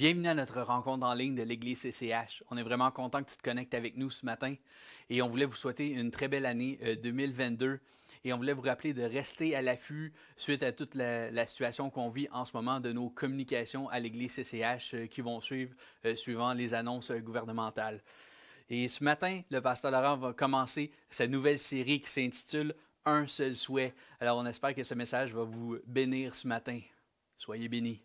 Bienvenue à notre rencontre en ligne de l'Église CCH. On est vraiment content que tu te connectes avec nous ce matin et on voulait vous souhaiter une très belle année 2022 et on voulait vous rappeler de rester à l'affût suite à toute la situation qu'on vit en ce moment de nos communications à l'Église CCH qui vont suivre suivant les annonces gouvernementales. Et ce matin, le pasteur Laurent va commencer sa nouvelle série qui s'intitule « Un seul souhait ». Alors on espère que ce message va vous bénir ce matin. Soyez bénis.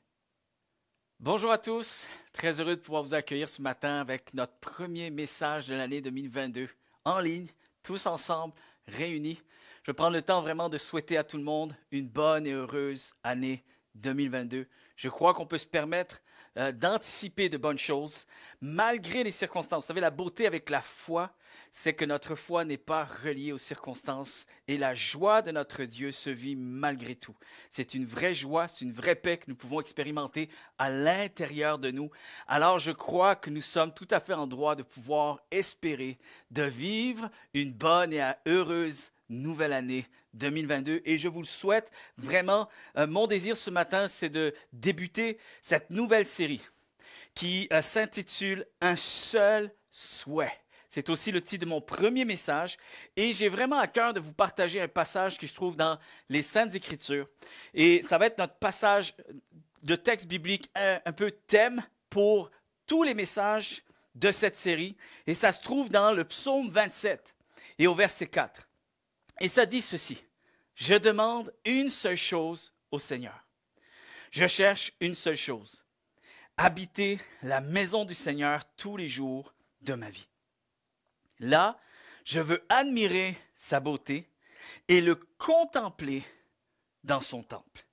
Bonjour à tous, très heureux de pouvoir vous accueillir ce matin avec notre premier message de l'année 2022, en ligne, tous ensemble, réunis. Je vais prendre le temps vraiment de souhaiter à tout le monde une bonne et heureuse année 2022. Je crois qu'on peut se permettre d'anticiper de bonnes choses, malgré les circonstances. Vous savez, la beauté avec la foi, c'est que notre foi n'est pas reliée aux circonstances et la joie de notre Dieu se vit malgré tout. C'est une vraie joie, c'est une vraie paix que nous pouvons expérimenter à l'intérieur de nous. Alors je crois que nous sommes tout à fait en droit de pouvoir espérer de vivre une bonne et heureuse nouvelle année 2022 et je vous le souhaite vraiment. Mon désir ce matin, c'est de débuter cette nouvelle série qui s'intitule « Un seul souhait ». C'est aussi le titre de mon premier message et j'ai vraiment à cœur de vous partager un passage qui se trouve dans les Saintes Écritures. Et ça va être notre passage de texte biblique un peu thème pour tous les messages de cette série. Et ça se trouve dans le psaume 27 et au verset 4. Et ça dit ceci: « Je demande une seule chose au Seigneur. Je cherche une seule chose, habiter la maison du Seigneur tous les jours de ma vie. Là, je veux admirer sa beauté et le contempler dans son temple. »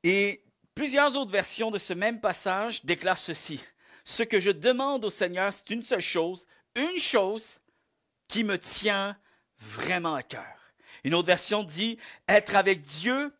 Et plusieurs autres versions de ce même passage déclarent ceci: « Ce que je demande au Seigneur, c'est une seule chose, une chose qui me tient vraiment à cœur. » Une autre version dit « Être avec Dieu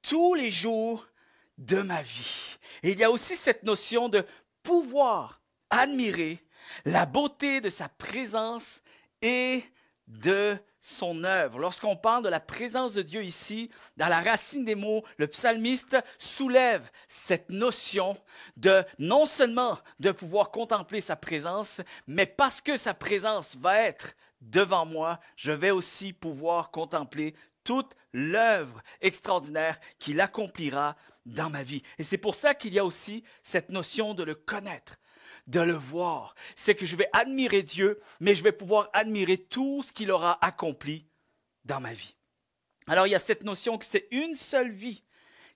tous les jours de ma vie. » Et il y a aussi cette notion de pouvoir admirer la beauté de sa présence et de son œuvre. Lorsqu'on parle de la présence de Dieu ici, dans la racine des mots, le psalmiste soulève cette notion de non seulement de pouvoir contempler sa présence, mais parce que sa présence va être devant moi, je vais aussi pouvoir contempler toute l'œuvre extraordinaire qu'il accomplira dans ma vie. Et c'est pour ça qu'il y a aussi cette notion de le connaître, de le voir. C'est que je vais admirer Dieu, mais je vais pouvoir admirer tout ce qu'il aura accompli dans ma vie. Alors il y a cette notion que c'est une seule vie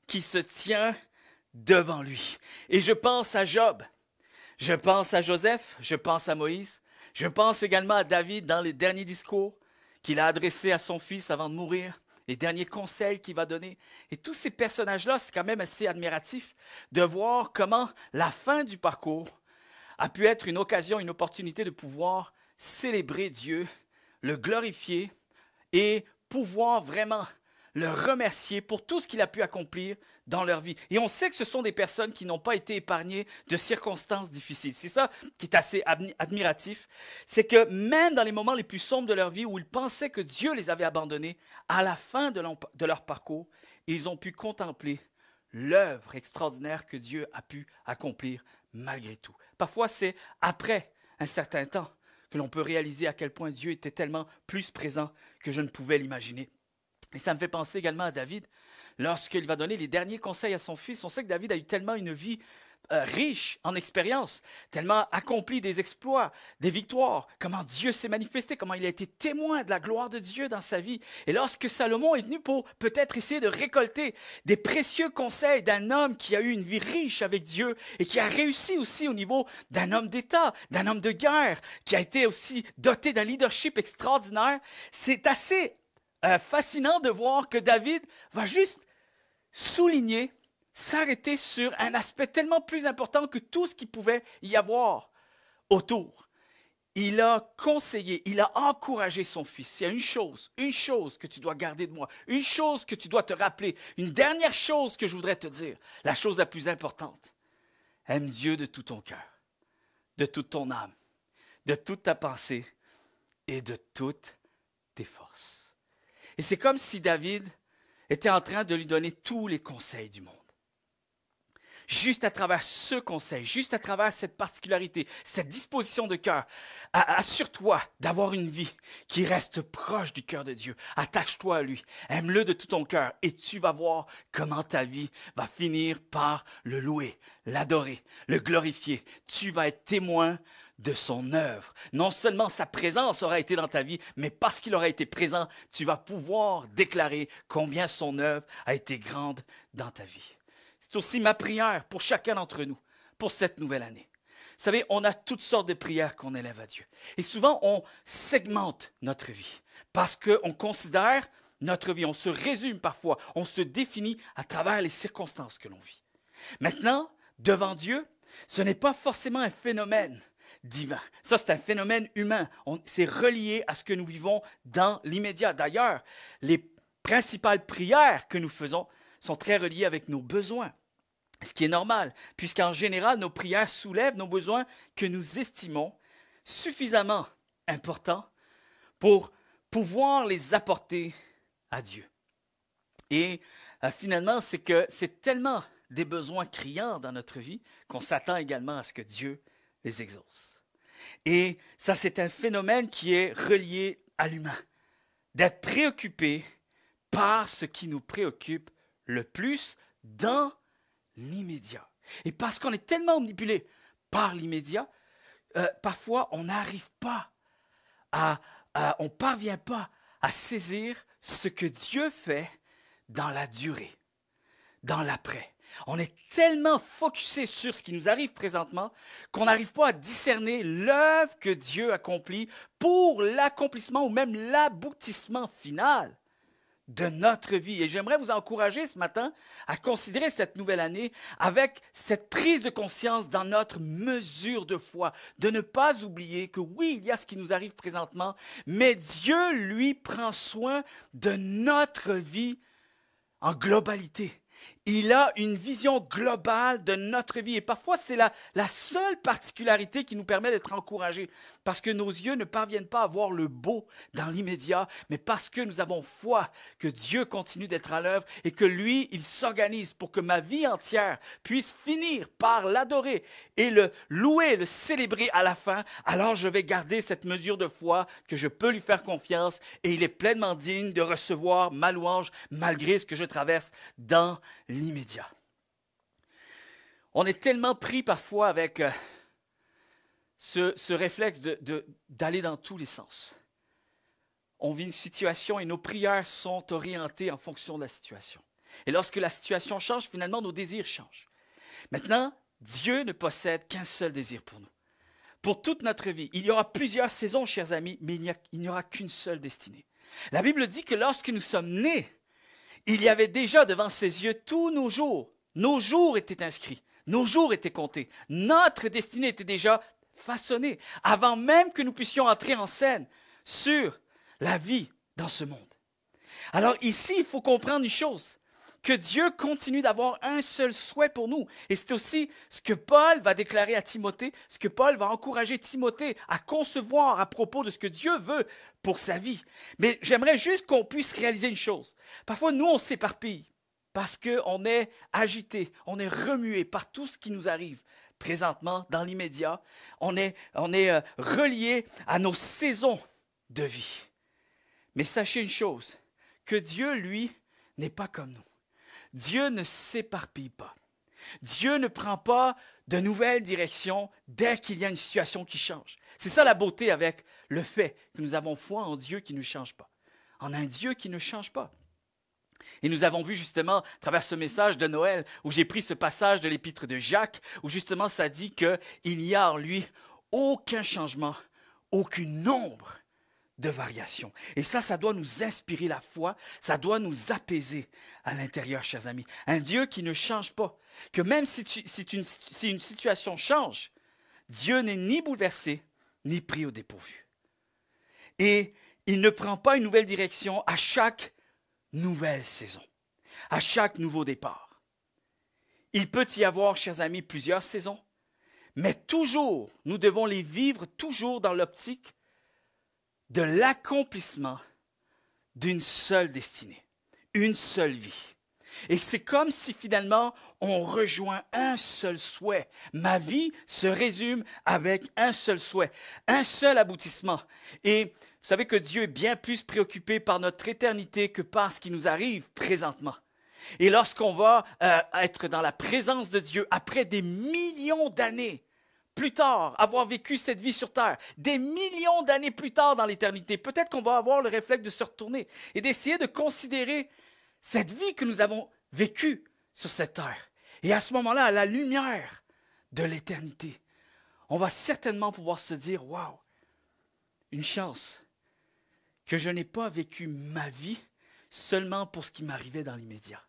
qui se tient devant lui. Et je pense à Job, je pense à Joseph, je pense à Moïse, je pense également à David dans les derniers discours qu'il a adressés à son fils avant de mourir, les derniers conseils qu'il va donner. Et tous ces personnages-là, c'est quand même assez admiratif de voir comment la fin du parcours a pu être une occasion, une opportunité de pouvoir célébrer Dieu, le glorifier et pouvoir vraiment le remercier pour tout ce qu'il a pu accomplir dans leur vie. Et on sait que ce sont des personnes qui n'ont pas été épargnées de circonstances difficiles. C'est ça qui est assez admiratif. C'est que même dans les moments les plus sombres de leur vie où ils pensaient que Dieu les avait abandonnés, à la fin de leur parcours, ils ont pu contempler l'œuvre extraordinaire que Dieu a pu accomplir malgré tout. Parfois, c'est après un certain temps que l'on peut réaliser à quel point Dieu était tellement plus présent que je ne pouvais l'imaginer. Et ça me fait penser également à David. Lorsqu'il va donner les derniers conseils à son fils, on sait que David a eu tellement une vie riche en expérience, tellement accompli des exploits, des victoires, comment Dieu s'est manifesté, comment il a été témoin de la gloire de Dieu dans sa vie. Et lorsque Salomon est venu pour peut-être essayer de récolter des précieux conseils d'un homme qui a eu une vie riche avec Dieu et qui a réussi aussi au niveau d'un homme d'État, d'un homme de guerre, qui a été aussi doté d'un leadership extraordinaire, c'est assez fascinant de voir que David va juste souligner, s'arrêter sur un aspect tellement plus important que tout ce qu'il pouvait y avoir autour. Il a conseillé, il a encouragé son fils. Il y a une chose que tu dois garder de moi, une chose que tu dois te rappeler, une dernière chose que je voudrais te dire, la chose la plus importante. Aime Dieu de tout ton cœur, de toute ton âme, de toute ta pensée et de toutes tes forces. Et c'est comme si David était en train de lui donner tous les conseils du monde. juste à travers ce conseil, juste à travers cette particularité, cette disposition de cœur, assure-toi d'avoir une vie qui reste proche du cœur de Dieu. Attache-toi à lui, aime-le de tout ton cœur et tu vas voir comment ta vie va finir par le louer, l'adorer, le glorifier. Tu vas être témoin de son œuvre. Non seulement sa présence aura été dans ta vie, mais parce qu'il aura été présent, tu vas pouvoir déclarer combien son œuvre a été grande dans ta vie. C'est aussi ma prière pour chacun d'entre nous, pour cette nouvelle année. Vous savez, on a toutes sortes de prières qu'on élève à Dieu. Et souvent, on segmente notre vie parce qu'on considère notre vie, on se résume parfois, on se définit à travers les circonstances que l'on vit. Maintenant, devant Dieu, ce n'est pas forcément un phénomène divin. Ça, c'est un phénomène humain. C'est relié à ce que nous vivons dans l'immédiat. D'ailleurs, les principales prières que nous faisons sont très reliées avec nos besoins. Ce qui est normal, puisqu'en général, nos prières soulèvent nos besoins que nous estimons suffisamment importants pour pouvoir les apporter à Dieu. Et finalement, c'est que c'est tellement des besoins criants dans notre vie qu'on s'attend également à ce que Dieu les exauce. Et ça, c'est un phénomène qui est relié à l'humain, d'être préoccupé par ce qui nous préoccupe le plus dans l'immédiat. Et parce qu'on est tellement manipulé par l'immédiat, parfois on n'arrive pas on ne parvient pas à saisir ce que Dieu fait dans la durée, dans l'après. On est tellement focusé sur ce qui nous arrive présentement qu'on n'arrive pas à discerner l'œuvre que Dieu accomplit pour l'accomplissement ou même l'aboutissement final de notre vie. Et j'aimerais vous encourager ce matin à considérer cette nouvelle année avec cette prise de conscience dans notre mesure de foi, de ne pas oublier que oui, il y a ce qui nous arrive présentement, mais Dieu, lui, prend soin de notre vie en globalité. Il a une vision globale de notre vie. Et parfois, c'est la seule particularité qui nous permet d'être encouragés. Parce que nos yeux ne parviennent pas à voir le beau dans l'immédiat, mais parce que nous avons foi que Dieu continue d'être à l'œuvre et que lui, il s'organise pour que ma vie entière puisse finir par l'adorer et le louer, le célébrer à la fin. Alors je vais garder cette mesure de foi que je peux lui faire confiance et il est pleinement digne de recevoir ma louange malgré ce que je traverse dans l'immédiat. On est tellement pris parfois avec ce réflexe d'aller dans tous les sens. On vit une situation et nos prières sont orientées en fonction de la situation. Et lorsque la situation change, finalement, nos désirs changent. Maintenant, Dieu ne possède qu'un seul désir pour nous. Pour toute notre vie, il y aura plusieurs saisons, chers amis, mais il n'y aura qu'une seule destinée. La Bible dit que lorsque nous sommes nés, il y avait déjà devant ses yeux tous nos jours. Nos jours étaient inscrits, nos jours étaient comptés. Notre destinée était déjà façonnée avant même que nous puissions entrer en scène sur la vie dans ce monde. Alors ici, il faut comprendre une chose, que Dieu continue d'avoir un seul souhait pour nous. Et c'est aussi ce que Paul va déclarer à Timothée, ce que Paul va encourager Timothée à concevoir à propos de ce que Dieu veut pour sa vie. Mais j'aimerais juste qu'on puisse réaliser une chose. Parfois, nous, on s'éparpille parce qu'on est agité, on est remué par tout ce qui nous arrive présentement, dans l'immédiat. On est relié à nos saisons de vie. Mais sachez une chose, que Dieu, lui, n'est pas comme nous. Dieu ne s'éparpille pas. Dieu ne prend pas de nouvelles directions dès qu'il y a une situation qui change. C'est ça la beauté avec le fait que nous avons foi en Dieu qui ne change pas, en un Dieu qui ne change pas. Et nous avons vu justement, à travers ce message de Noël, où j'ai pris ce passage de l'épître de Jacques, où justement ça dit qu'il n'y a en lui aucun changement, aucune ombre de variation. Et ça doit nous inspirer la foi, ça doit nous apaiser à l'intérieur, chers amis. Un Dieu qui ne change pas, que même si une situation change, Dieu n'est ni bouleversé, ni pris au dépourvu. Et il ne prend pas une nouvelle direction à chaque nouvelle saison, à chaque nouveau départ. Il peut y avoir, chers amis, plusieurs saisons, mais toujours, nous devons les vivre toujours dans l'optique de l'accomplissement d'une seule destinée, une seule vie. Et c'est comme si finalement on rejoint un seul souhait. Ma vie se résume avec un seul souhait, un seul aboutissement. Et vous savez que Dieu est bien plus préoccupé par notre éternité que par ce qui nous arrive présentement. Et lorsqu'on va être dans la présence de Dieu après des millions d'années plus tard, avoir vécu cette vie sur terre, des millions d'années plus tard dans l'éternité, peut-être qu'on va avoir le réflexe de se retourner et d'essayer de considérer cette vie que nous avons vécue sur cette terre. Et à ce moment-là, à la lumière de l'éternité, on va certainement pouvoir se dire, waouh, une chance que je n'ai pas vécu ma vie seulement pour ce qui m'arrivait dans l'immédiat.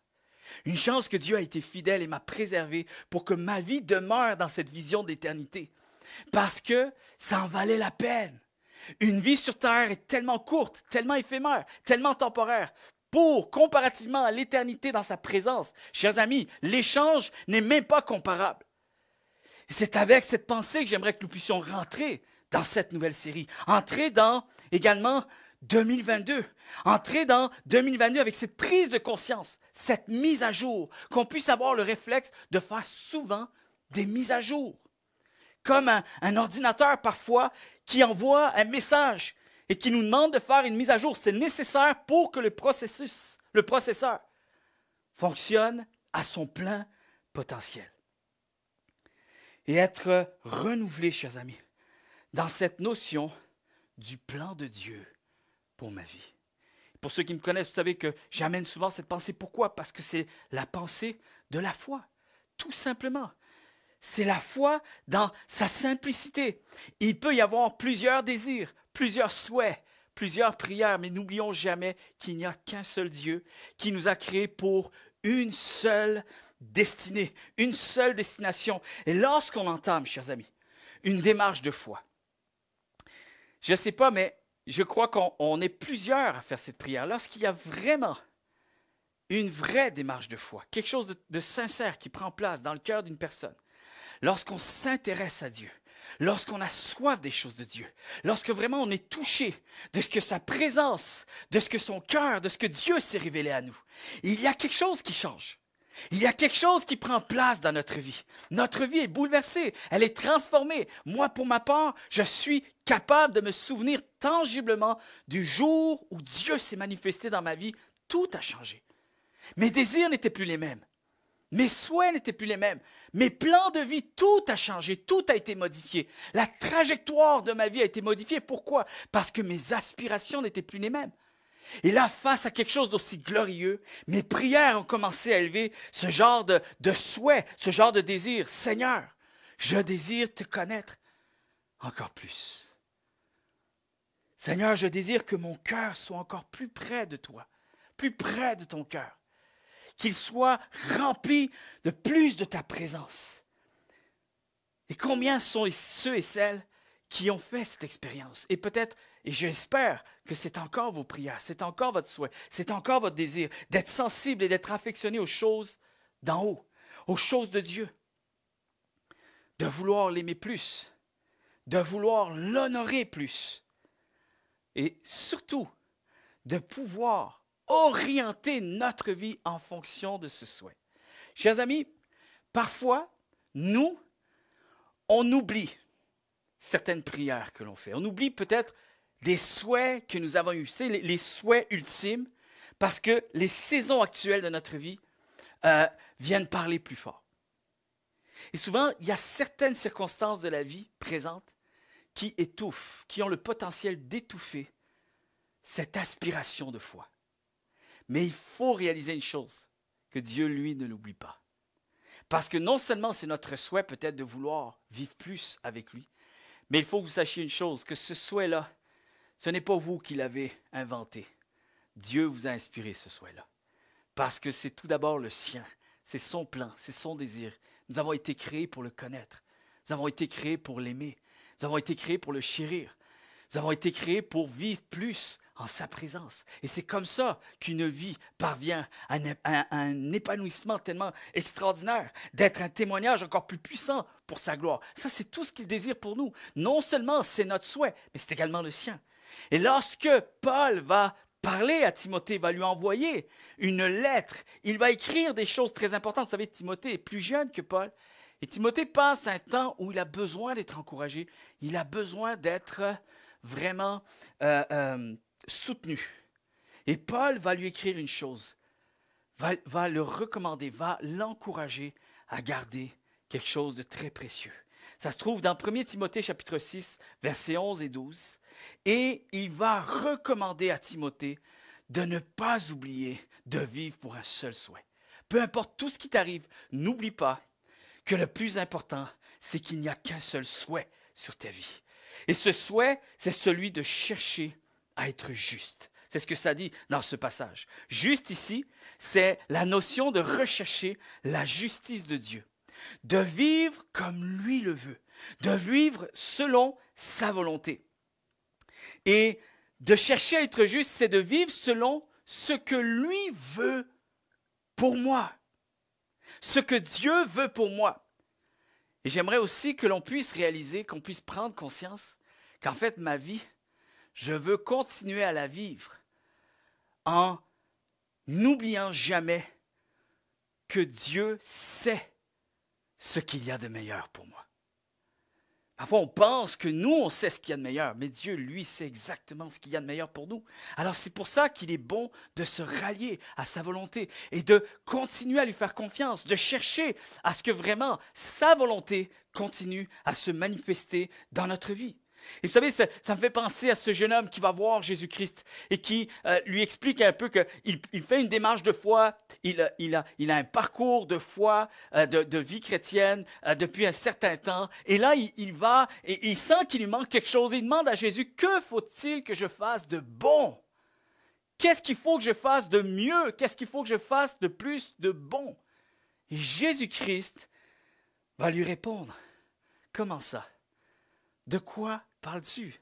Une chance que Dieu a été fidèle et m'a préservé pour que ma vie demeure dans cette vision d'éternité. Parce que ça en valait la peine. Une vie sur terre est tellement courte, tellement éphémère, tellement temporaire. Comparativement à l'éternité dans sa présence, chers amis, l'échange n'est même pas comparable. C'est avec cette pensée que j'aimerais que nous puissions rentrer dans cette nouvelle série. Entrer dans également 2022. Entrer dans 2022 avec cette prise de conscience, cette mise à jour, qu'on puisse avoir le réflexe de faire souvent des mises à jour. Comme un ordinateur parfois qui envoie un message et qui nous demande de faire une mise à jour. C'est nécessaire pour que le processeur fonctionne à son plein potentiel. Et être renouvelé, chers amis, dans cette notion du plan de Dieu pour ma vie. Pour ceux qui me connaissent, vous savez que j'amène souvent cette pensée. Pourquoi? Parce que c'est la pensée de la foi, tout simplement. C'est la foi dans sa simplicité. Il peut y avoir plusieurs désirs, plusieurs souhaits, plusieurs prières, mais n'oublions jamais qu'il n'y a qu'un seul Dieu qui nous a créés pour une seule destinée, une seule destination. Et lorsqu'on entame, chers amis, une démarche de foi, je ne sais pas, mais je crois qu'on est plusieurs à faire cette prière. Lorsqu'il y a vraiment une vraie démarche de foi, quelque chose de sincère qui prend place dans le cœur d'une personne, lorsqu'on s'intéresse à Dieu, lorsqu'on a soif des choses de Dieu, lorsque vraiment on est touché de ce que sa présence, de ce que son cœur, de ce que Dieu s'est révélé à nous, il y a quelque chose qui change. Il y a quelque chose qui prend place dans notre vie. Notre vie est bouleversée, elle est transformée. Moi, pour ma part, je suis capable de me souvenir tangiblement du jour où Dieu s'est manifesté dans ma vie. Tout a changé. Mes désirs n'étaient plus les mêmes. Mes souhaits n'étaient plus les mêmes. Mes plans de vie, tout a changé, tout a été modifié. La trajectoire de ma vie a été modifiée. Pourquoi? Parce que mes aspirations n'étaient plus les mêmes. Et là, face à quelque chose d'aussi glorieux, mes prières ont commencé à élever ce genre de souhait, ce genre de désir. Seigneur, je désire te connaître encore plus. Seigneur, je désire que mon cœur soit encore plus près de toi, plus près de ton cœur. Qu'il soit rempli de plus de ta présence. Et combien sont ceux et celles qui ont fait cette expérience? Et peut-être, et j'espère que c'est encore vos prières, c'est encore votre souhait, c'est encore votre désir d'être sensible et d'être affectionné aux choses d'en haut, aux choses de Dieu. De vouloir l'aimer plus, de vouloir l'honorer plus. Et surtout, de pouvoir orienter notre vie en fonction de ce souhait. Chers amis, parfois, nous, on oublie certaines prières que l'on fait. On oublie peut-être des souhaits que nous avons eus, c'est les souhaits ultimes, parce que les saisons actuelles de notre vie viennent parler plus fort. Et souvent, il y a certaines circonstances de la vie présente qui étouffent, qui ont le potentiel d'étouffer cette aspiration de foi. Mais il faut réaliser une chose, que Dieu, lui, ne l'oublie pas. Parce que non seulement c'est notre souhait peut-être de vouloir vivre plus avec lui, mais il faut que vous sachiez une chose, que ce souhait-là, ce n'est pas vous qui l'avez inventé. Dieu vous a inspiré ce souhait-là. Parce que c'est tout d'abord le sien, c'est son plan, c'est son désir. Nous avons été créés pour le connaître. Nous avons été créés pour l'aimer. Nous avons été créés pour le chérir. Nous avons été créés pour vivre plus en sa présence. Et c'est comme ça qu'une vie parvient à un épanouissement tellement extraordinaire, d'être un témoignage encore plus puissant pour sa gloire. Ça, c'est tout ce qu'il désire pour nous. Non seulement c'est notre souhait, mais c'est également le sien. Et lorsque Paul va parler à Timothée, va lui envoyer une lettre. Il va écrire des choses très importantes. Vous savez, Timothée est plus jeune que Paul. Et Timothée passe un temps où il a besoin d'être encouragé. Il a besoin d'être vraiment soutenu. Et Paul va lui écrire une chose, va le recommander, va l'encourager à garder quelque chose de très précieux. Ça se trouve dans 1 Timothée chapitre 6, versets 11 et 12. Et il va recommander à Timothée de ne pas oublier de vivre pour un seul souhait. Peu importe tout ce qui t'arrive, n'oublie pas que le plus important, c'est qu'il n'y a qu'un seul souhait sur ta vie. Et ce souhait, c'est celui de chercher à être juste. C'est ce que ça dit dans ce passage. Juste ici, c'est la notion de rechercher la justice de Dieu, de vivre comme lui le veut, de vivre selon sa volonté. Et de chercher à être juste, c'est de vivre selon ce que lui veut pour moi, ce que Dieu veut pour moi. Et j'aimerais aussi que l'on puisse réaliser, qu'on puisse prendre conscience qu'en fait, ma vie, je veux continuer à la vivre en n'oubliant jamais que Dieu sait ce qu'il y a de meilleur pour moi. Parfois, on pense que nous, on sait ce qu'il y a de meilleur, mais Dieu, lui, sait exactement ce qu'il y a de meilleur pour nous. Alors, c'est pour ça qu'il est bon de se rallier à sa volonté et de continuer à lui faire confiance, de chercher à ce que vraiment sa volonté continue à se manifester dans notre vie. Et vous savez, ça me fait penser à ce jeune homme qui va voir Jésus-Christ et qui lui explique un peu qu'il fait une démarche de foi, il a un parcours de foi, de vie chrétienne depuis un certain temps. Et là, il va et il sent qu'il lui manque quelque chose. Il demande à Jésus, que faut-il que je fasse de bon? Qu'est-ce qu'il faut que je fasse de mieux? Qu'est-ce qu'il faut que je fasse de plus de bon? Et Jésus-Christ va lui répondre, comment ça? De quoi parles-tu?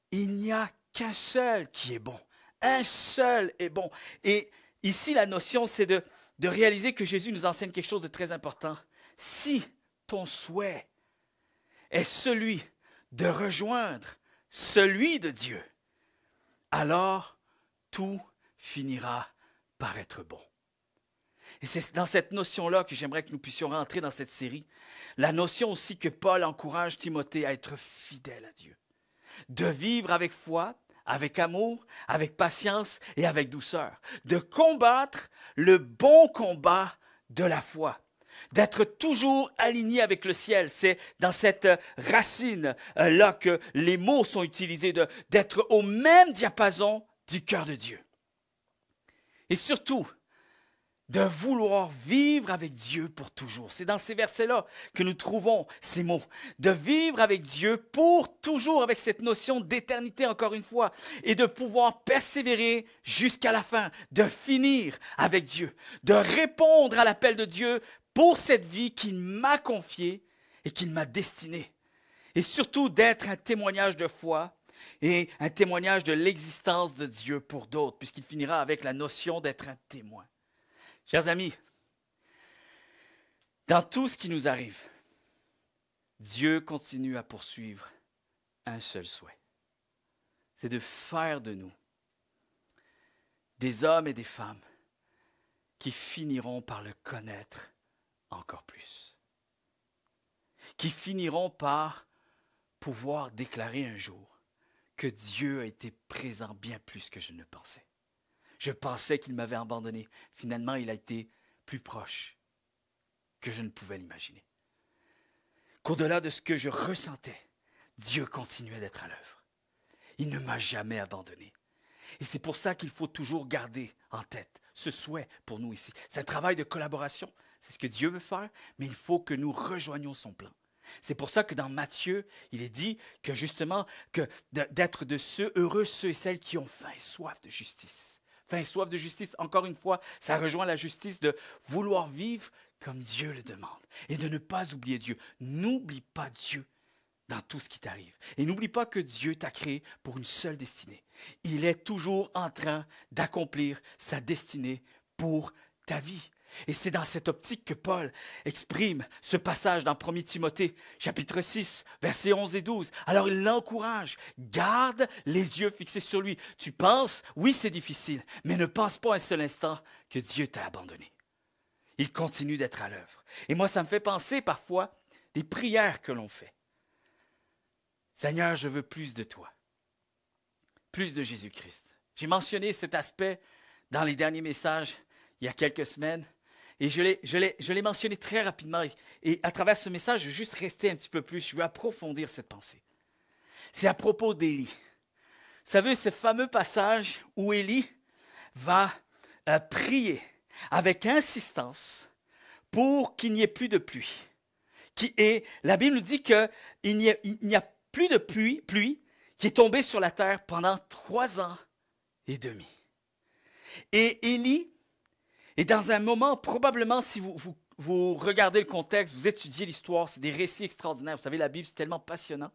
Il n'y a qu'un seul qui est bon. Un seul est bon. Et ici, la notion, c'est de réaliser que Jésus nous enseigne quelque chose de très important. Si ton souhait est celui de rejoindre celui de Dieu, alors tout finira par être bon. Et c'est dans cette notion-là que j'aimerais que nous puissions rentrer dans cette série. La notion aussi que Paul encourage Timothée à être fidèle à Dieu. De vivre avec foi, avec amour, avec patience et avec douceur. De combattre le bon combat de la foi. D'être toujours aligné avec le ciel. C'est dans cette racine-là que les mots sont utilisés, d'être au même diapason du cœur de Dieu. Et surtout, de vouloir vivre avec Dieu pour toujours. C'est dans ces versets-là que nous trouvons ces mots. De vivre avec Dieu pour toujours, avec cette notion d'éternité encore une fois, et de pouvoir persévérer jusqu'à la fin, de finir avec Dieu, de répondre à l'appel de Dieu pour cette vie qu'il m'a confiée et qu'il m'a destinée. Et surtout d'être un témoignage de foi et un témoignage de l'existence de Dieu pour d'autres, puisqu'il finira avec la notion d'être un témoin. Chers amis, dans tout ce qui nous arrive, Dieu continue à poursuivre un seul souhait. C'est de faire de nous des hommes et des femmes qui finiront par le connaître encore plus. Qui finiront par pouvoir déclarer un jour que Dieu a été présent bien plus que je ne le pensais. Je pensais qu'il m'avait abandonné. Finalement, il a été plus proche que je ne pouvais l'imaginer. Qu'au-delà de ce que je ressentais, Dieu continuait d'être à l'œuvre. Il ne m'a jamais abandonné. Et c'est pour ça qu'il faut toujours garder en tête ce souhait pour nous ici. C'est un travail de collaboration. C'est ce que Dieu veut faire, mais il faut que nous rejoignions son plan. C'est pour ça que dans Matthieu, il est dit que justement, d'être de ceux, heureux ceux et celles qui ont faim et soif de justice. Faim et soif de justice, encore une fois, ça rejoint la justice de vouloir vivre comme Dieu le demande et de ne pas oublier Dieu. N'oublie pas Dieu dans tout ce qui t'arrive. Et n'oublie pas que Dieu t'a créé pour une seule destinée. Il est toujours en train d'accomplir sa destinée pour ta vie. Et c'est dans cette optique que Paul exprime ce passage dans 1 Timothée, chapitre 6, versets 11 et 12. Alors il l'encourage, garde les yeux fixés sur lui. Tu penses, oui c'est difficile, mais ne pense pas un seul instant que Dieu t'a abandonné. Il continue d'être à l'œuvre. Et moi ça me fait penser parfois des prières que l'on fait. Seigneur, je veux plus de toi, plus de Jésus-Christ. J'ai mentionné cet aspect dans les derniers messages il y a quelques semaines. Et je l'ai mentionné très rapidement. Et à travers ce message, je veux juste rester un petit peu plus. Je veux approfondir cette pensée. C'est à propos d'Élie. Vous savez, ce fameux passage où Élie va prier avec insistance pour qu'il n'y ait plus de pluie. Et la Bible nous dit qu'il n'y a plus de pluie qui est tombée sur la terre pendant 3 ans et demi. Et Élie est dans un moment, probablement, si vous regardez le contexte, vous étudiez l'histoire, c'est des récits extraordinaires. Vous savez, la Bible, c'est tellement passionnant.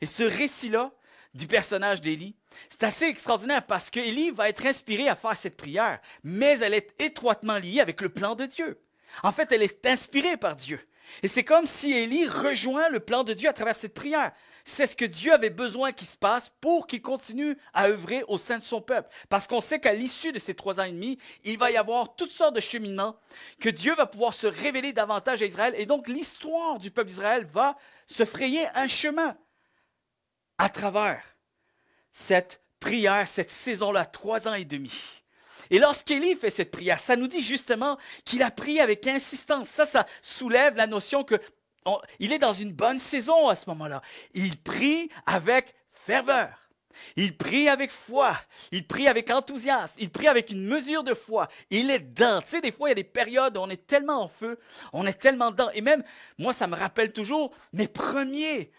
Et ce récit-là, du personnage d'Élie, c'est assez extraordinaire parce qu'Élie va être inspiré à faire cette prière, mais elle est étroitement liée avec le plan de Dieu. En fait, elle est inspirée par Dieu. Et c'est comme si Élie rejoint le plan de Dieu à travers cette prière. C'est ce que Dieu avait besoin qu'il se passe pour qu'il continue à œuvrer au sein de son peuple. Parce qu'on sait qu'à l'issue de ces 3 ans et demi, il va y avoir toutes sortes de cheminements, que Dieu va pouvoir se révéler davantage à Israël. Et donc l'histoire du peuple d'Israël va se frayer un chemin à travers cette prière, cette saison-là, 3 ans et demi. Et lorsqu'Élie fait cette prière, ça nous dit justement qu'il a prié avec insistance. Ça soulève la notion qu'il est dans une bonne saison à ce moment-là. Il prie avec ferveur. Il prie avec foi. Il prie avec enthousiasme. Il prie avec une mesure de foi. Il est dedans. Tu sais, des fois, il y a des périodes où on est tellement en feu, on est tellement dedans. Et même, moi, ça me rappelle toujours mes premiers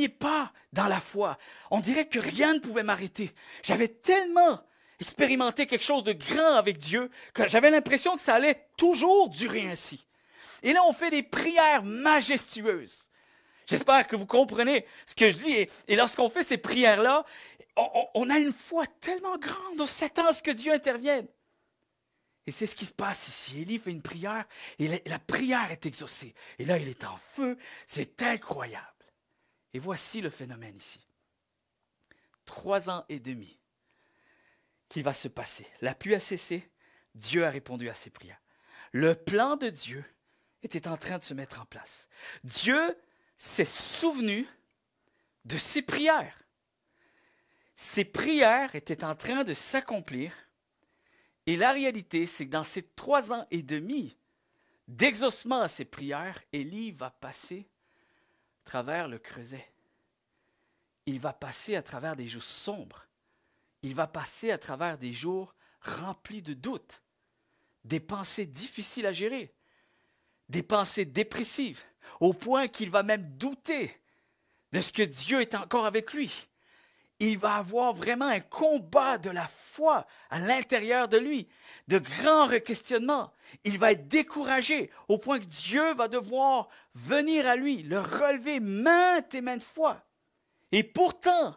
pas dans la foi. On dirait que rien ne pouvait m'arrêter. J'avais tellement expérimenter quelque chose de grand avec Dieu, que j'avais l'impression que ça allait toujours durer ainsi. Et là, on fait des prières majestueuses. J'espère que vous comprenez ce que je dis. Et lorsqu'on fait ces prières-là, on a une foi tellement grande, on s'attend à ce que Dieu intervienne. Et c'est ce qui se passe ici. Élie fait une prière et la prière est exaucée. Et là, il est en feu. C'est incroyable. Et voici le phénomène ici. 3 ans et demi. Qu'il va se passer. La pluie a cessé, Dieu a répondu à ses prières. Le plan de Dieu était en train de se mettre en place. Dieu s'est souvenu de ses prières. Ses prières étaient en train de s'accomplir et la réalité, c'est que dans ces 3 ans et demi d'exaucement à ses prières, Élie va passer à travers le creuset. Il va passer à travers des jours sombres. Il va passer à travers des jours remplis de doutes, des pensées difficiles à gérer, des pensées dépressives, au point qu'il va même douter de ce que Dieu est encore avec lui. Il va avoir vraiment un combat de la foi à l'intérieur de lui, de grands questionnements. Il va être découragé au point que Dieu va devoir venir à lui, le relever maintes et maintes fois. Et pourtant,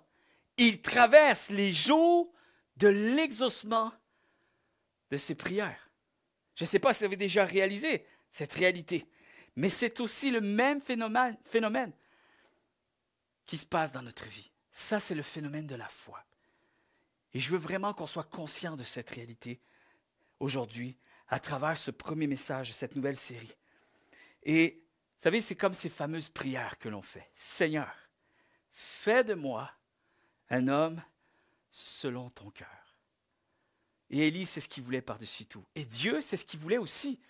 il traverse les jours de l'exaucement de ses prières. Je ne sais pas si vous avez déjà réalisé cette réalité, mais c'est aussi le même phénomène qui se passe dans notre vie. Ça, c'est le phénomène de la foi. Et je veux vraiment qu'on soit conscient de cette réalité aujourd'hui à travers ce premier message, cette nouvelle série. Et vous savez, c'est comme ces fameuses prières que l'on fait. Seigneur, fais de moi un homme selon ton cœur. Et Élie, c'est ce qu'il voulait par-dessus tout. Et Dieu, c'est ce qu'il voulait aussi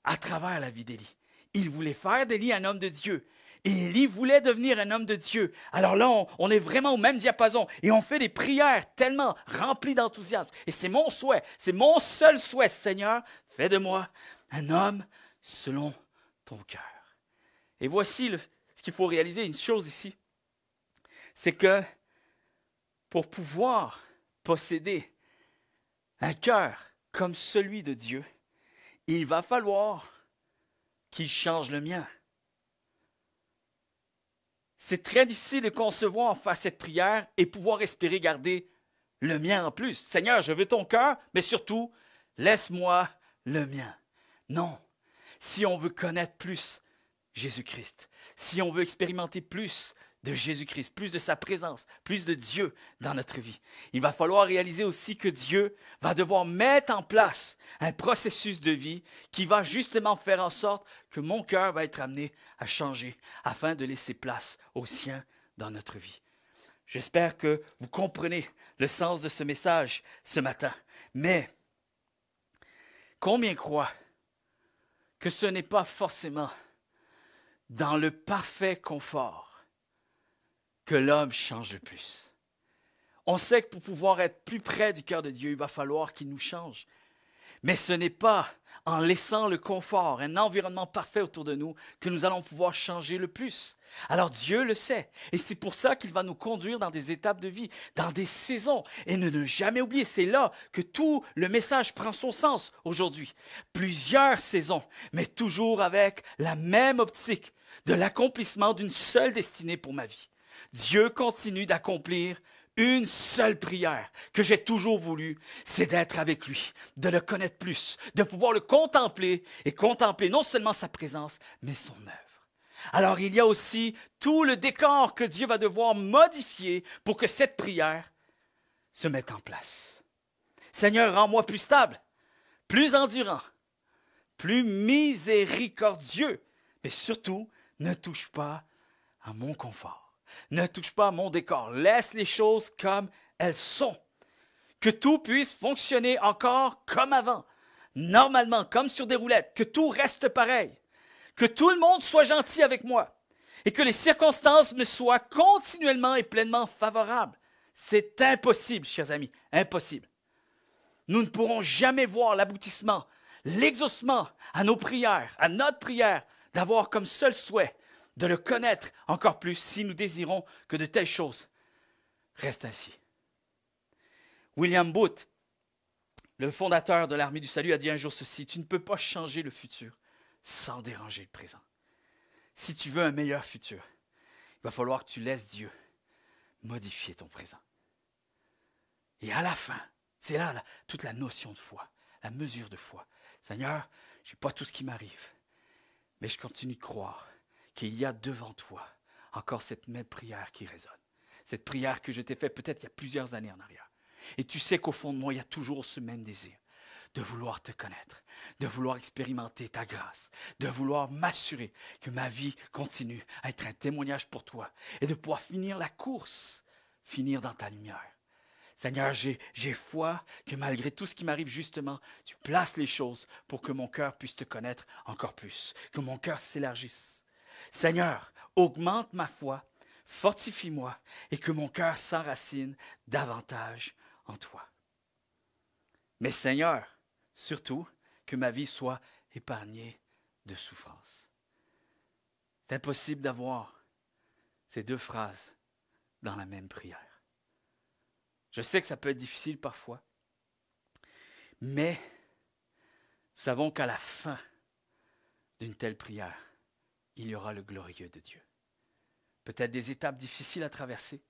à travers la vie d'Élie. Il voulait faire d'Élie un homme de Dieu. Et Élie voulait devenir un homme de Dieu. Alors là, on est vraiment au même diapason. Et on fait des prières tellement remplies d'enthousiasme. Et c'est mon souhait, c'est mon seul souhait. Seigneur, fais de moi un homme selon ton cœur. Et voici ce qu'il faut réaliser, une chose ici. C'est que pour pouvoir posséder un cœur comme celui de Dieu, il va falloir qu'il change le mien. C'est très difficile de concevoir faire cette prière et pouvoir espérer garder le mien en plus. Seigneur, je veux ton cœur, mais surtout, laisse-moi le mien. Non. Si on veut connaître plus Jésus-Christ, si on veut expérimenter plus de Jésus-Christ, plus de sa présence, plus de Dieu dans notre vie, il va falloir réaliser aussi que Dieu va devoir mettre en place un processus de vie qui va justement faire en sorte que mon cœur va être amené à changer afin de laisser place au sien dans notre vie. J'espère que vous comprenez le sens de ce message ce matin. Mais combien croient que ce n'est pas forcément dans le parfait confort que l'homme change le plus? On sait que pour pouvoir être plus près du cœur de Dieu, il va falloir qu'il nous change. Mais ce n'est pas en laissant le confort, un environnement parfait autour de nous, que nous allons pouvoir changer le plus. Alors Dieu le sait, et c'est pour ça qu'il va nous conduire dans des étapes de vie, dans des saisons. Et ne jamais oublier, c'est là que tout le message prend son sens aujourd'hui. Plusieurs saisons, mais toujours avec la même optique de l'accomplissement d'une seule destinée pour ma vie. Dieu continue d'accomplir une seule prière que j'ai toujours voulu, c'est d'être avec lui, de le connaître plus, de pouvoir le contempler et contempler non seulement sa présence, mais son œuvre. Alors il y a aussi tout le décor que Dieu va devoir modifier pour que cette prière se mette en place. Seigneur, rends-moi plus stable, plus endurant, plus miséricordieux, mais surtout, ne touche pas à mon confort. Ne touche pas à mon décor. Laisse les choses comme elles sont. Que tout puisse fonctionner encore comme avant. Normalement, comme sur des roulettes. Que tout reste pareil. Que tout le monde soit gentil avec moi. Et que les circonstances me soient continuellement et pleinement favorables. C'est impossible, chers amis. Impossible. Nous ne pourrons jamais voir l'aboutissement, l'exaucement à nos prières, à notre prière, d'avoir comme seul souhait de le connaître encore plus si nous désirons que de telles choses restent ainsi. William Booth, le fondateur de l'Armée du Salut, a dit un jour ceci: tu ne peux pas changer le futur sans déranger le présent. Si tu veux un meilleur futur, il va falloir que tu laisses Dieu modifier ton présent. Et à la fin, c'est là toute la notion de foi, la mesure de foi. Seigneur, je n'ai pas tout ce qui m'arrive, mais je continue de croire qu'il y a devant toi encore cette même prière qui résonne. Cette prière que je t'ai faite peut-être il y a plusieurs années en arrière. Et tu sais qu'au fond de moi, il y a toujours ce même désir de vouloir te connaître, de vouloir expérimenter ta grâce, de vouloir m'assurer que ma vie continue à être un témoignage pour toi et de pouvoir finir la course, finir dans ta lumière. Seigneur, j'ai foi que malgré tout ce qui m'arrive justement, tu places les choses pour que mon cœur puisse te connaître encore plus, que mon cœur s'élargisse. Seigneur, augmente ma foi, fortifie-moi et que mon cœur s'enracine davantage en toi. Mais Seigneur, surtout, que ma vie soit épargnée de souffrance. C'est impossible d'avoir ces deux phrases dans la même prière. Je sais que ça peut être difficile parfois, mais nous savons qu'à la fin d'une telle prière, il y aura le glorieux de Dieu. Peut-être des étapes difficiles à traverser,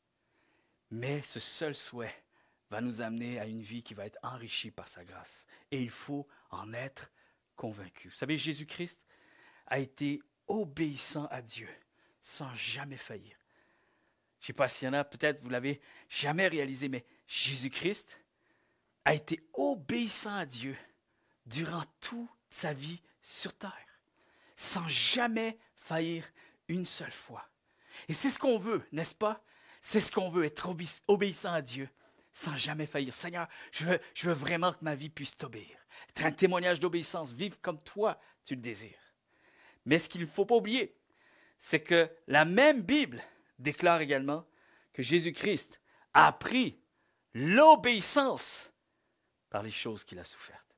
mais ce seul souhait va nous amener à une vie qui va être enrichie par sa grâce. Et il faut en être convaincu. Vous savez, Jésus-Christ a été obéissant à Dieu sans jamais faillir. Je ne sais pas s'il y en a, peut-être vous ne l'avez jamais réalisé, mais Jésus-Christ a été obéissant à Dieu durant toute sa vie sur terre, sans jamais faillir une seule fois. Et c'est ce qu'on veut, n'est-ce pas? C'est ce qu'on veut, être obéissant à Dieu sans jamais faillir. Seigneur, je veux vraiment que ma vie puisse t'obéir, être un témoignage d'obéissance, vivre comme toi tu le désires. Mais ce qu'il ne faut pas oublier, c'est que la même Bible déclare également que Jésus-Christ a appris l'obéissance par les choses qu'il a souffertes.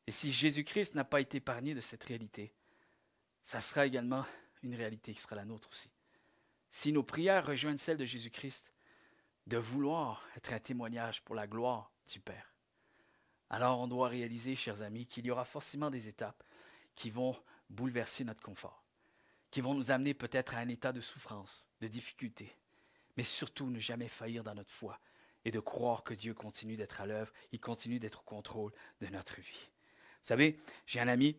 Et si Jésus-Christ n'a pas été épargné de cette réalité, ça sera également une réalité qui sera la nôtre aussi. Si nos prières rejoignent celles de Jésus-Christ, de vouloir être un témoignage pour la gloire du Père, alors on doit réaliser, chers amis, qu'il y aura forcément des étapes qui vont bouleverser notre confort, qui vont nous amener peut-être à un état de souffrance, de difficulté, mais surtout ne jamais faillir dans notre foi et de croire que Dieu continue d'être à l'œuvre, il continue d'être au contrôle de notre vie. savez, j'ai un ami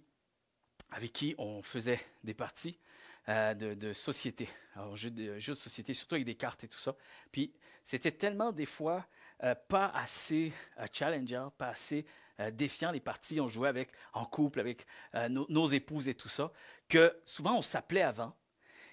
avec qui on faisait des parties de société, alors jeux de société, surtout avec des cartes et tout ça. Puis c'était tellement des fois pas assez challengeant, pas assez défiant les parties. On jouait en couple avec nos épouses et tout ça, que souvent on s'appelait avant.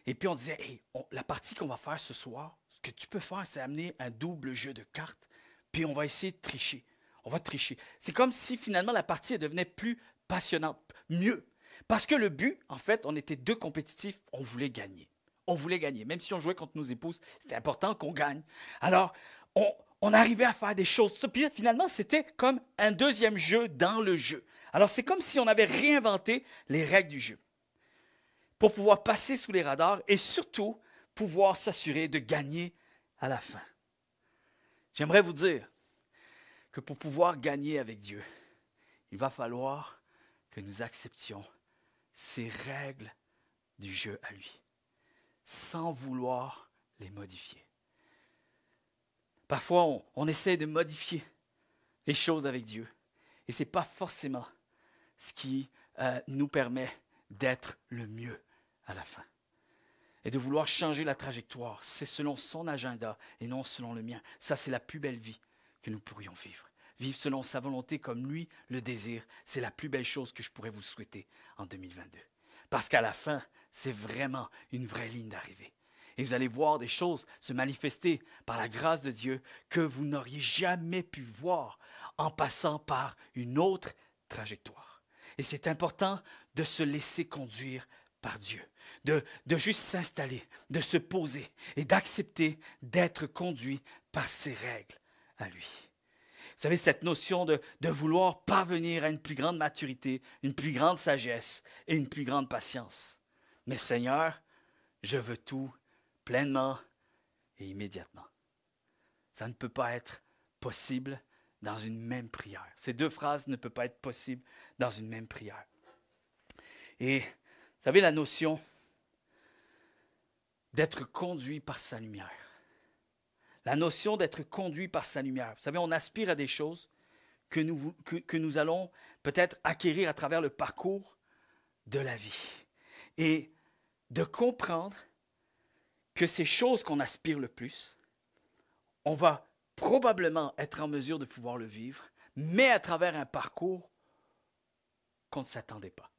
Et puis on disait, hey, la partie qu'on va faire ce soir, ce que tu peux faire, c'est amener un double jeu de cartes, puis on va essayer de tricher. On va tricher. C'est comme si finalement la partie elle devenait plus passionnante, mieux. Parce que le but, en fait, on était deux compétitifs, on voulait gagner. On voulait gagner. Même si on jouait contre nos épouses, c'était important qu'on gagne. Alors, on arrivait à faire des choses. Puis finalement, c'était comme un deuxième jeu dans le jeu. Alors, c'est comme si on avait réinventé les règles du jeu pour pouvoir passer sous les radars et surtout pouvoir s'assurer de gagner à la fin. J'aimerais vous dire que pour pouvoir gagner avec Dieu, il va falloir que nous acceptions ces règles du jeu à lui, sans vouloir les modifier. Parfois, on essaie de modifier les choses avec Dieu, et ce n'est pas forcément ce qui nous permet d'être le mieux à la fin. Et de vouloir changer la trajectoire, c'est selon son agenda et non selon le mien. Ça, c'est la plus belle vie que nous pourrions vivre. Vivre selon sa volonté comme lui le désire, c'est la plus belle chose que je pourrais vous souhaiter en 2022. Parce qu'à la fin, c'est vraiment une vraie ligne d'arrivée. Et vous allez voir des choses se manifester par la grâce de Dieu que vous n'auriez jamais pu voir en passant par une autre trajectoire. Et c'est important de se laisser conduire par Dieu, de juste s'installer, de se poser et d'accepter d'être conduit par ses règles à lui. Vous savez, cette notion de vouloir parvenir à une plus grande maturité, une plus grande sagesse et une plus grande patience. Mais Seigneur, je veux tout pleinement et immédiatement. Ça ne peut pas être possible dans une même prière. Ces deux phrases ne peuvent pas être possibles dans une même prière. Et vous savez, la notion d'être conduit par sa lumière. La notion d'être conduit par sa lumière. Vous savez, on aspire à des choses que nous allons peut-être acquérir à travers le parcours de la vie. Et de comprendre que ces choses qu'on aspire le plus, on va probablement être en mesure de pouvoir le vivre, mais à travers un parcours qu'on ne s'attendait pas.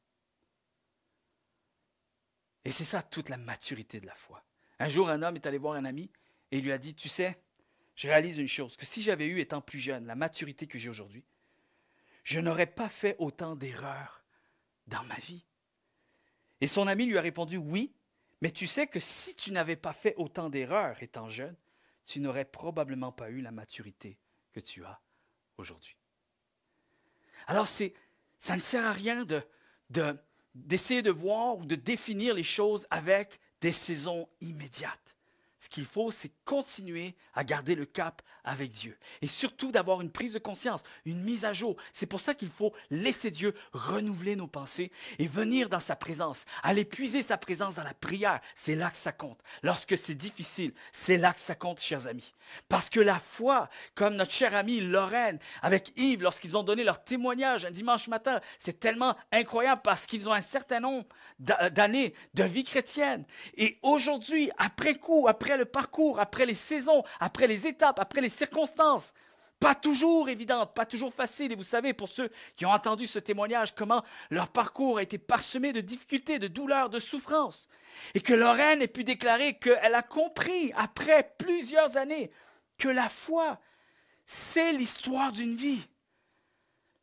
Et c'est ça toute la maturité de la foi. Un jour, un homme est allé voir un ami et il lui a dit, tu sais, je réalise une chose, que si j'avais eu, étant plus jeune, la maturité que j'ai aujourd'hui, je n'aurais pas fait autant d'erreurs dans ma vie. Et son ami lui a répondu, oui, mais tu sais que si tu n'avais pas fait autant d'erreurs étant jeune, tu n'aurais probablement pas eu la maturité que tu as aujourd'hui. Alors, ça ne sert à rien d'essayer de voir ou de définir les choses avec des saisons immédiates. Ce qu'il faut, c'est continuer à garder le cap avec Dieu. Et surtout d'avoir une prise de conscience, une mise à jour. C'est pour ça qu'il faut laisser Dieu renouveler nos pensées et venir dans sa présence. Aller puiser sa présence dans la prière, c'est là que ça compte. Lorsque c'est difficile, c'est là que ça compte, chers amis. Parce que la foi, comme notre chère amie Lorraine avec Yves, lorsqu'ils ont donné leur témoignage un dimanche matin, c'est tellement incroyable parce qu'ils ont un certain nombre d'années de vie chrétienne. Et aujourd'hui, après coup, après le parcours, après les saisons, après les étapes, après les circonstances, pas toujours évidentes, pas toujours faciles. Et vous savez, pour ceux qui ont entendu ce témoignage, comment leur parcours a été parsemé de difficultés, de douleurs, de souffrances. Et que Lorraine ait pu déclarer qu'elle a compris, après plusieurs années, que la foi, c'est l'histoire d'une vie.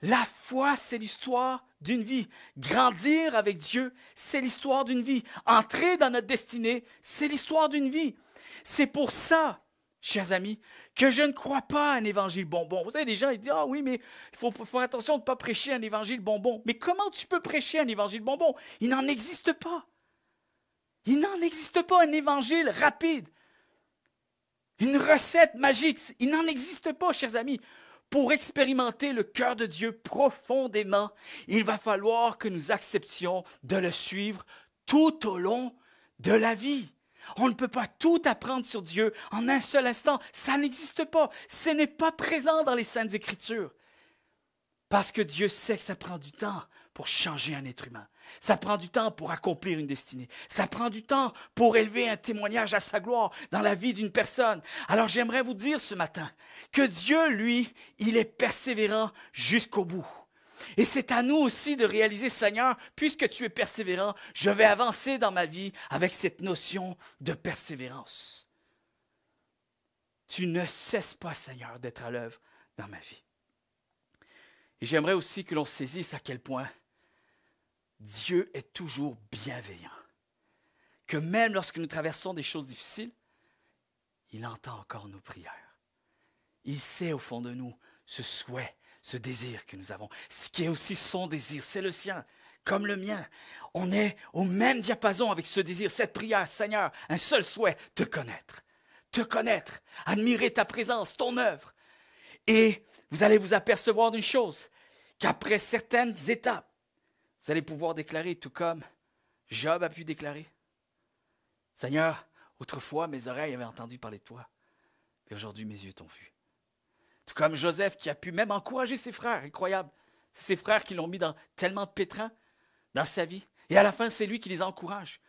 La foi, c'est l'histoire d'une vie. Grandir avec Dieu, c'est l'histoire d'une vie. Entrer dans notre destinée, c'est l'histoire d'une vie. C'est pour ça, chers amis, que je ne crois pas à un évangile bonbon. Vous savez, les gens ils disent « Ah oui, mais il faut faire attention de ne pas prêcher un évangile bonbon. » Mais comment tu peux prêcher un évangile bonbon? Il n'en existe pas. Il n'en existe pas un évangile rapide. Une recette magique. Il n'en existe pas, chers amis. Pour expérimenter le cœur de Dieu profondément, il va falloir que nous acceptions de le suivre tout au long de la vie. On ne peut pas tout apprendre sur Dieu en un seul instant. Ça n'existe pas. Ce n'est pas présent dans les Saintes Écritures. Parce que Dieu sait que ça prend du temps pour changer un être humain. Ça prend du temps pour accomplir une destinée. Ça prend du temps pour élever un témoignage à sa gloire dans la vie d'une personne. Alors j'aimerais vous dire ce matin que Dieu, lui, il est persévérant jusqu'au bout. Et c'est à nous aussi de réaliser, Seigneur, puisque tu es persévérant, je vais avancer dans ma vie avec cette notion de persévérance. Tu ne cesses pas, Seigneur, d'être à l'œuvre dans ma vie. Et j'aimerais aussi que l'on saisisse à quel point Dieu est toujours bienveillant. Que même lorsque nous traversons des choses difficiles, il entend encore nos prières. Il sait au fond de nous ce souhait, ce désir que nous avons. Ce qui est aussi son désir, c'est le sien, comme le mien. On est au même diapason avec ce désir, cette prière. Seigneur, un seul souhait, te connaître. Te connaître, admirer ta présence, ton œuvre. Et vous allez vous apercevoir d'une chose, qu'après certaines étapes, vous allez pouvoir déclarer, tout comme Job a pu déclarer, Seigneur, autrefois mes oreilles avaient entendu parler de toi, mais aujourd'hui mes yeux t'ont vu. Tout comme Joseph qui a pu même encourager ses frères, incroyable. C'est ses frères qui l'ont mis dans tellement de pétrins dans sa vie. Et à la fin, c'est lui qui les encourage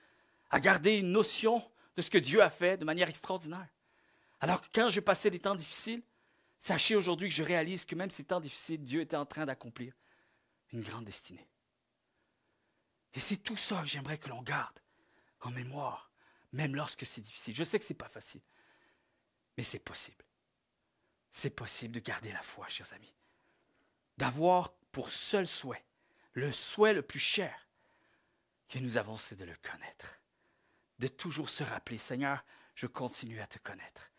à garder une notion de ce que Dieu a fait de manière extraordinaire. Alors quand je passais des temps difficiles, sachez aujourd'hui que je réalise que même ces temps difficiles, Dieu était en train d'accomplir une grande destinée. Et c'est tout ça que j'aimerais que l'on garde en mémoire, même lorsque c'est difficile. Je sais que ce n'est pas facile, mais c'est possible. C'est possible de garder la foi, chers amis. D'avoir pour seul souhait, le souhait le plus cher que nous avons, c'est de le connaître. De toujours se rappeler, Seigneur, je continue à te connaître.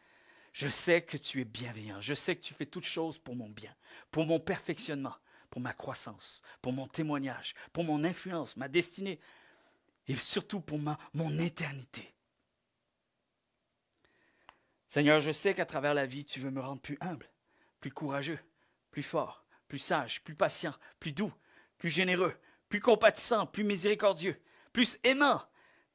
Je sais que tu es bienveillant. Je sais que tu fais toutes choses pour mon bien, pour mon perfectionnement, pour ma croissance, pour mon témoignage, pour mon influence, ma destinée et surtout pour mon éternité. Seigneur, je sais qu'à travers la vie, tu veux me rendre plus humble, plus courageux, plus fort, plus sage, plus patient, plus doux, plus généreux, plus compatissant, plus miséricordieux, plus aimant,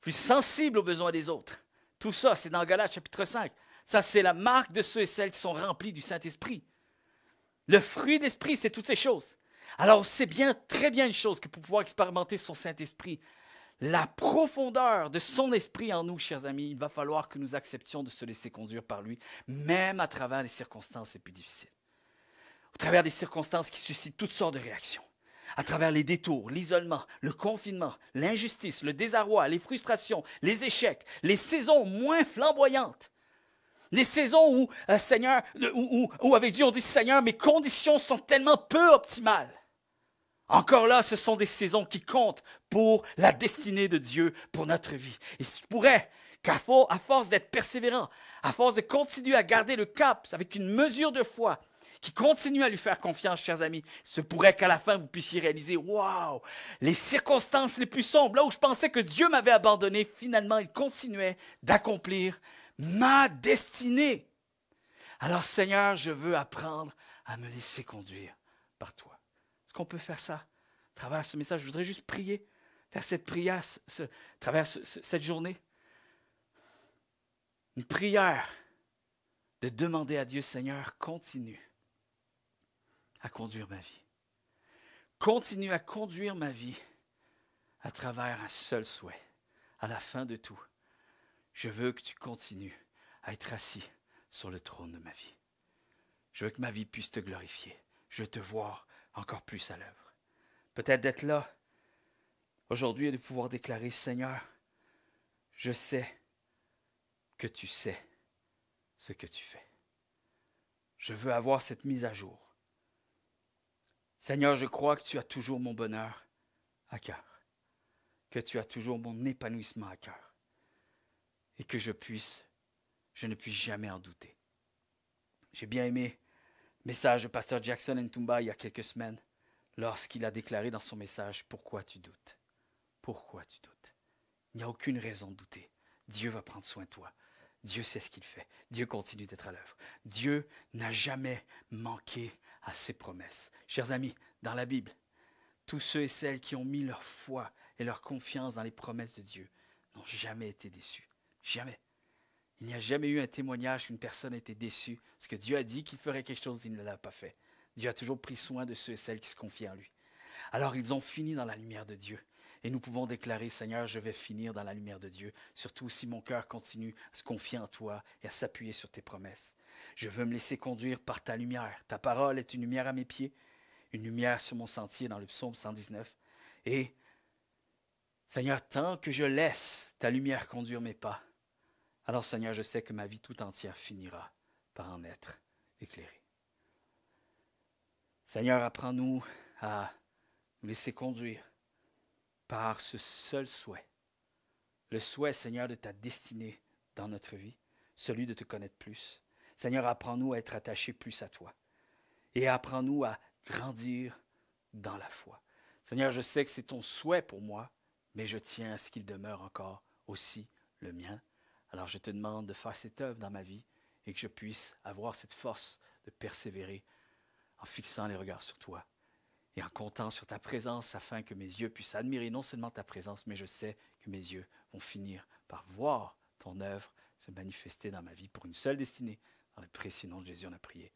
plus sensible aux besoins des autres. Tout ça, c'est dans Galates chapitre 5. Ça, c'est la marque de ceux et celles qui sont remplis du Saint-Esprit. Le fruit d'esprit, c'est toutes ces choses. Alors, c'est bien, très bien une chose que pour pouvoir expérimenter son Saint-Esprit, la profondeur de son esprit en nous, chers amis, il va falloir que nous acceptions de se laisser conduire par lui, même à travers les circonstances les plus difficiles. Au travers des circonstances qui suscitent toutes sortes de réactions. À travers les détours, l'isolement, le confinement, l'injustice, le désarroi, les frustrations, les échecs, les saisons moins flamboyantes. Les saisons où, Seigneur, où avec Dieu on dit, Seigneur, mes conditions sont tellement peu optimales. Encore là, ce sont des saisons qui comptent pour la destinée de Dieu pour notre vie. Et je pourrais qu'à force d'être persévérant, à force de continuer à garder le cap avec une mesure de foi, qui continue à lui faire confiance, chers amis, se pourrait qu'à la fin, vous puissiez réaliser, waouh, les circonstances les plus sombres, là où je pensais que Dieu m'avait abandonné, finalement, il continuait d'accomplir ma destinée. Alors, Seigneur, je veux apprendre à me laisser conduire par toi. Est-ce qu'on peut faire ça à travers ce message? Je voudrais juste prier, faire cette prière à travers cette journée. Une prière de demander à Dieu, Seigneur, continue à conduire ma vie. Continue à conduire ma vie à travers un seul souhait. À la fin de tout, je veux que tu continues à être assis sur le trône de ma vie. Je veux que ma vie puisse te glorifier. Je veux te voir encore plus à l'œuvre. Peut-être d'être là aujourd'hui et de pouvoir déclarer, Seigneur, je sais que tu sais ce que tu fais. Je veux avoir cette mise à jour. Seigneur, je crois que tu as toujours mon bonheur à cœur, que tu as toujours mon épanouissement à cœur et que je ne puisse jamais en douter. J'ai bien aimé le message de pasteur Jackson Ntumba il y a quelques semaines lorsqu'il a déclaré dans son message « Pourquoi tu doutes? Pourquoi tu doutes? Il n'y a aucune raison de douter. Dieu va prendre soin de toi. Dieu sait ce qu'il fait. Dieu continue d'être à l'œuvre. Dieu n'a jamais manqué à ses promesses. » Chers amis, dans la Bible, tous ceux et celles qui ont mis leur foi et leur confiance dans les promesses de Dieu n'ont jamais été déçus. Jamais. Il n'y a jamais eu un témoignage qu'une personne a été déçue parce que Dieu a dit qu'il ferait quelque chose, il ne l'a pas fait. Dieu a toujours pris soin de ceux et celles qui se confient en lui. Alors ils ont fini dans la lumière de Dieu. Et nous pouvons déclarer, Seigneur, je vais finir dans la lumière de Dieu, surtout si mon cœur continue à se confier en toi et à s'appuyer sur tes promesses. Je veux me laisser conduire par ta lumière. Ta parole est une lumière à mes pieds, une lumière sur mon sentier dans le psaume 119. Et, Seigneur, tant que je laisse ta lumière conduire mes pas, alors, Seigneur, je sais que ma vie tout entière finira par en être éclairée. Seigneur, apprends-nous à nous laisser conduire par ce seul souhait. Le souhait, Seigneur, de ta destinée dans notre vie, celui de te connaître plus. Seigneur, apprends-nous à être attachés plus à toi et apprends-nous à grandir dans la foi. Seigneur, je sais que c'est ton souhait pour moi, mais je tiens à ce qu'il demeure encore aussi le mien. Alors je te demande de faire cette œuvre dans ma vie et que je puisse avoir cette force de persévérer en fixant les regards sur toi et en comptant sur ta présence afin que mes yeux puissent admirer non seulement ta présence, mais je sais que mes yeux vont finir par voir ton œuvre se manifester dans ma vie pour une seule destinée. Dans le précieux nom de Jésus, on a prié.